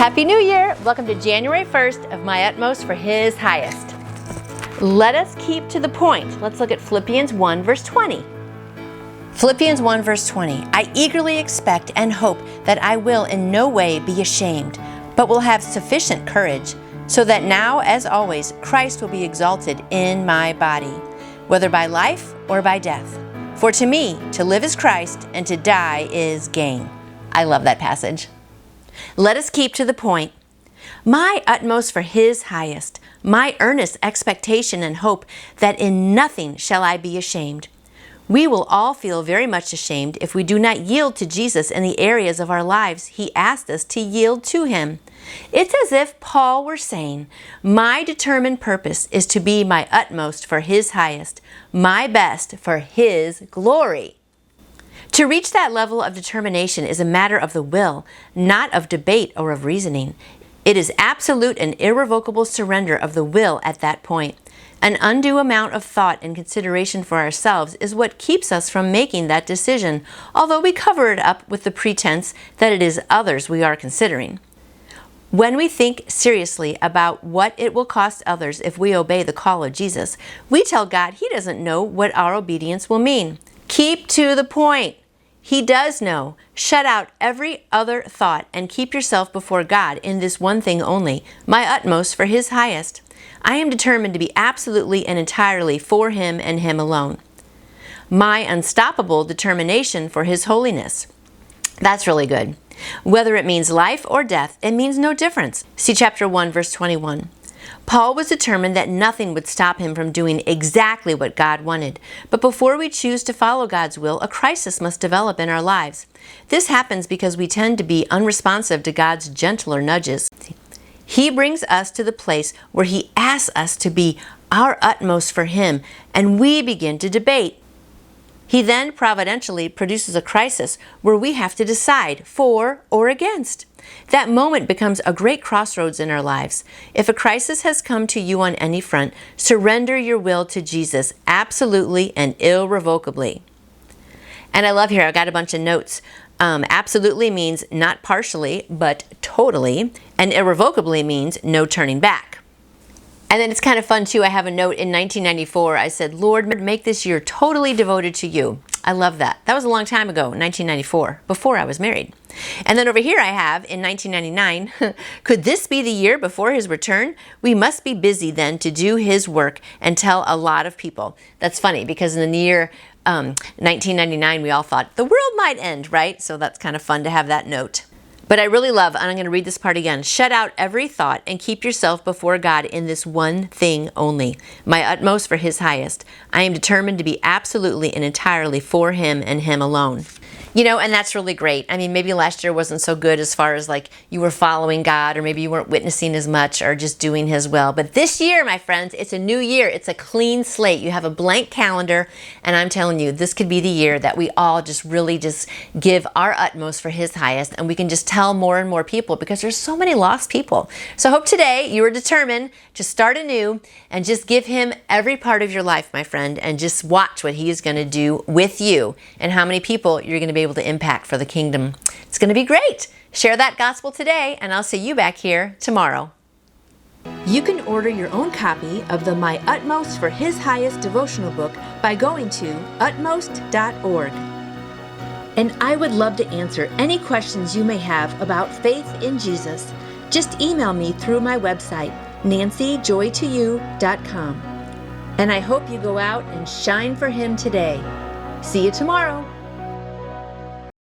Happy New Year! Welcome to January 1st of My Utmost for His Highest. Let us keep to the point. Let's look at Philippians 1 verse 20. Philippians 1 verse 20. I eagerly expect and hope that I will in no way be ashamed, but will have sufficient courage, so that now, as always, Christ will be exalted in my body, whether by life or by death. For to me, to live is Christ, and to die is gain. I love that passage. Let us keep to the point. My utmost for His highest, my earnest expectation and hope that in nothing shall I be ashamed. We will all feel very much ashamed if we do not yield to Jesus in the areas of our lives He asked us to yield to Him. It's as if Paul were saying, my determined purpose is to be my utmost for His highest, my best for His glory. To reach that level of determination is a matter of the will, not of debate or of reasoning. It is absolute and irrevocable surrender of the will at that point. An undue amount of thought and consideration for ourselves is what keeps us from making that decision, although we cover it up with the pretense that it is others we are considering. When we think seriously about what it will cost others if we obey the call of Jesus, we tell God He doesn't know what our obedience will mean. Keep to the point. He does know. Shut out every other thought and keep yourself before God in this one thing only, my utmost for His highest. I am determined to be absolutely and entirely for Him and Him alone. My unstoppable determination for His holiness. That's really good. Whether it means life or death, it means no difference. See chapter 1, verse 21. Paul was determined that nothing would stop him from doing exactly what God wanted. But before we choose to follow God's will, a crisis must develop in our lives. This happens because we tend to be unresponsive to God's gentler nudges. He brings us to the place where He asks us to be our utmost for Him, and we begin to debate. He then providentially produces a crisis where we have to decide for or against. That moment becomes a great crossroads in our lives. If a crisis has come to you on any front, surrender your will to Jesus absolutely and irrevocably. And I love here, I've got a bunch of notes. Absolutely means not partially, but totally. And irrevocably means no turning back. And then it's kind of fun too. I have a note in 1994. I said, Lord, make this year totally devoted to You. I love that. That was a long time ago, 1994, before I was married. And then over here I have in 1999, could this be the year before His return? We must be busy then to do His work and tell a lot of people. That's funny because in the year 1999, we all thought the world might end, right? So that's kind of fun to have that note. But I really love, and I'm going to read this part again, shut out every thought and keep yourself before God in this one thing only, my utmost for His highest. I am determined to be absolutely and entirely for Him and Him alone. You know, and that's really great. I mean, maybe last year wasn't so good as far as like you were following God, or maybe you weren't witnessing as much or just doing His will. But this year, my friends, it's a new year. It's a clean slate. You have a blank calendar, and I'm telling you, this could be the year that we all just really just give our utmost for His highest, and we can just tell more and more people because there's so many lost people. So I hope today you are determined to start anew and just give Him every part of your life, my friend, and just watch what He is going to do with you and how many people you're going to be able to impact for the kingdom. It's going to be great. Share that gospel today, and I'll see you back here tomorrow. You can order your own copy of the My Utmost for His Highest devotional book by going to utmost.org. And I would love to answer any questions you may have about faith in Jesus. Just email me through my website, nancyjoytoyou.com. And I hope you go out and shine for Him today. See you tomorrow.